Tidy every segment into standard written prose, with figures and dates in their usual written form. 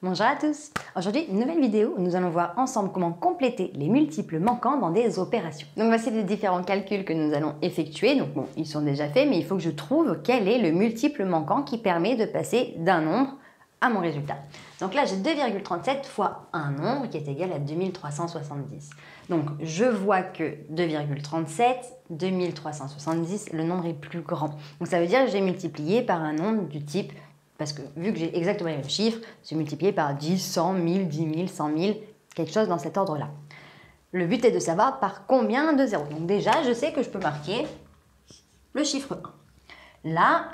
Bonjour à tous. Aujourd'hui, une nouvelle vidéo où nous allons voir ensemble comment compléter les multiples manquants dans des opérations. Donc voici les différents calculs que nous allons effectuer. Donc bon, ils sont déjà faits, mais il faut que je trouve quel est le multiple manquant qui permet de passer d'un nombre à mon résultat. Donc là, j'ai 2,37 fois un nombre qui est égal à 2370. Donc je vois que 2,37, 2370, le nombre est plus grand. Donc ça veut dire que j'ai multiplié par un nombre du type, parce que vu que j'ai exactement les mêmes chiffres, j'ai multiplié par 10, 100, 1000, 10 000, 100 000, quelque chose dans cet ordre-là. Le but est de savoir par combien de zéros. Donc déjà, je sais que je peux marquer le chiffre 1. Là,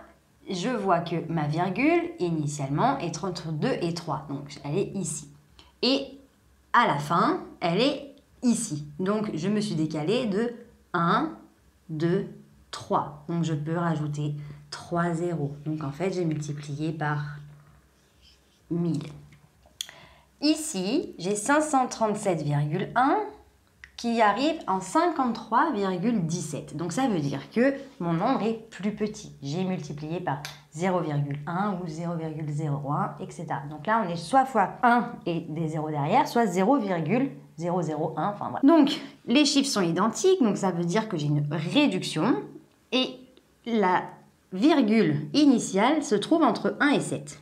je vois que ma virgule, initialement, est entre 2 et 3. Donc, elle est ici. Et à la fin, elle est ici. Donc, je me suis décalée de 1, 2, 3. Donc, je peux rajouter 3 zéros. Donc, en fait, j'ai multiplié par 1000. Ici, j'ai 537,1 qui arrive en 53,17. Donc ça veut dire que mon nombre est plus petit. J'ai multiplié par 0,1 ou 0,01, etc. Donc là, on est soit fois 1 et des zéros derrière, soit 0,001, enfin voilà. Donc, les chiffres sont identiques, donc ça veut dire que j'ai une réduction. Et la virgule initiale se trouve entre 1 et 7.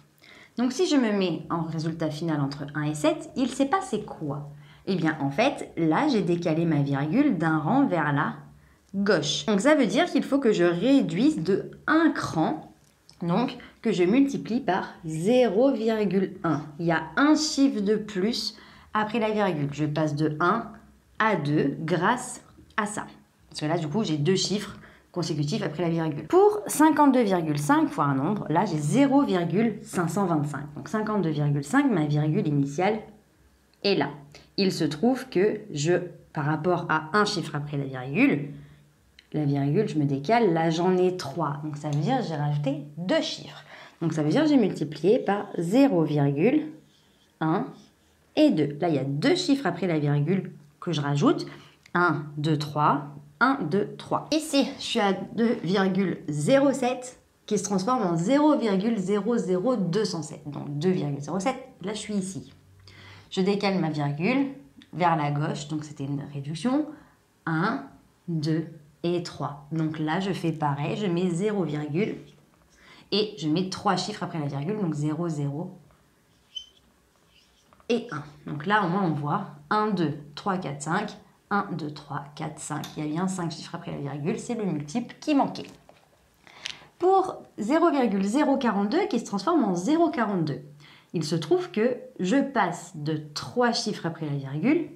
Donc si je me mets en résultat final entre 1 et 7, il s'est passé quoi ? Eh bien, en fait, là, j'ai décalé ma virgule d'un rang vers la gauche. Donc, ça veut dire qu'il faut que je réduise de 1 cran, donc que je multiplie par 0,1. Il y a un chiffre de plus après la virgule. Je passe de 1 à 2 grâce à ça. Parce que là, du coup, j'ai deux chiffres consécutifs après la virgule. Pour 52,5 fois un nombre, là, j'ai 0,525. Donc, 52,5, ma virgule initiale est là. Il se trouve que par rapport à un chiffre après la virgule, je me décale, là j'en ai 3. Donc ça veut dire que j'ai rajouté deux chiffres. Donc ça veut dire que j'ai multiplié par 0,1 et 2. Là il y a deux chiffres après la virgule que je rajoute. 1, 2, 3, 1, 2, 3. Ici, je suis à 2,07 qui se transforme en 0,00207. Donc 2,07, là je suis ici. Je décale ma virgule vers la gauche, donc c'était une réduction. 1, 2 et 3. Donc là, je fais pareil, je mets 0, et je mets 3 chiffres après la virgule, donc 0, 0 et 1. Donc là, au moins, on voit 1, 2, 3, 4, 5, 1, 2, 3, 4, 5. Il y a bien 5 chiffres après la virgule, c'est le multiple qui manquait. Pour 0,042 qui se transforme en 0,42. Il se trouve que je passe de 3 chiffres après la virgule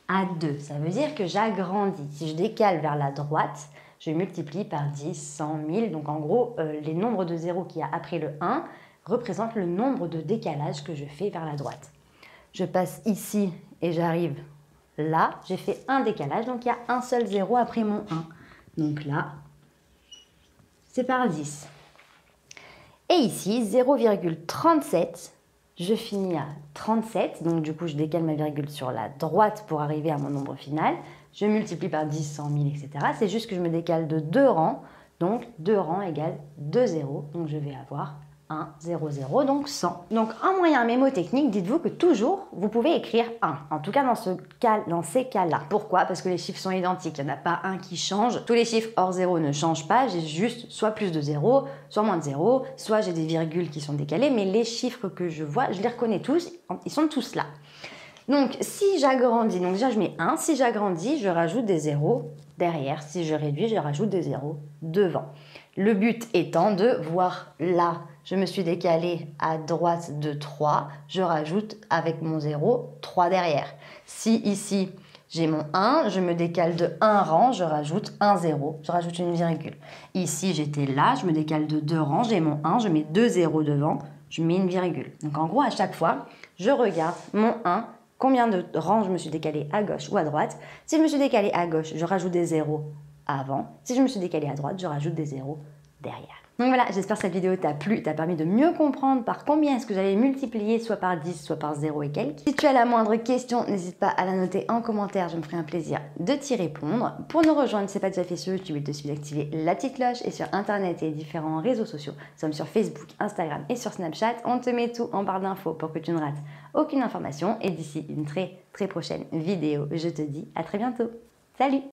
à 2. Ça veut dire que j'agrandis. Si je décale vers la droite, je multiplie par 10, 100, 1000. Donc en gros, les nombres de zéros qu'il y a après le 1 représentent le nombre de décalages que je fais vers la droite. Je passe ici et j'arrive là. J'ai fait un décalage, donc il y a un seul zéro après mon 1. Donc là, c'est par 10. Et ici, 0,37. Je finis à 37, donc du coup je décale ma virgule sur la droite pour arriver à mon nombre final. Je multiplie par 10, 100 000, etc. C'est juste que je me décale de 2 rangs, donc 2 rangs égale 2 zéros. Donc je vais avoir 1, 0, 0, donc 100. Donc en moyen mémotechnique, dites-vous que toujours vous pouvez écrire 1. En tout cas dans ces cas-là. Pourquoi? Parce que les chiffres sont identiques, il n'y en a pas un qui change. Tous les chiffres hors 0 ne changent pas, j'ai juste soit plus de 0, soit moins de 0, soit j'ai des virgules qui sont décalées, mais les chiffres que je vois, je les reconnais tous, ils sont tous là. Donc si j'agrandis, donc déjà je mets 1, si j'agrandis, je rajoute des zéros derrière, si je réduis, je rajoute des zéros devant. Le but étant de voir là, je me suis décalée à droite de 3, je rajoute avec mon 0, 3 derrière. Si ici, j'ai mon 1, je me décale de 1 rang, je rajoute un 0, je rajoute une virgule. Ici, j'étais là, je me décale de 2 rangs, j'ai mon 1, je mets 2 zéros devant, je mets une virgule. Donc en gros, à chaque fois, je regarde mon 1, combien de rangs je me suis décalé à gauche ou à droite. Si je me suis décalé à gauche, je rajoute des zéros avant. Si je me suis décalé à droite, je rajoute des zéros derrière. Donc voilà, j'espère que cette vidéo t'a plu, t'a permis de mieux comprendre par combien est-ce que j'allais multiplier, soit par 10, soit par 0 et quelques. Si tu as la moindre question, n'hésite pas à la noter en commentaire, je me ferai un plaisir de t'y répondre. Pour nous rejoindre, si ce n'est pas déjà fait sur YouTube, il te suffit d'activer la petite cloche et sur Internet et différents réseaux sociaux. Nous sommes sur Facebook, Instagram et sur Snapchat. On te met tout en barre d'infos pour que tu ne rates aucune information. Et d'ici une très prochaine vidéo, je te dis à très bientôt. Salut!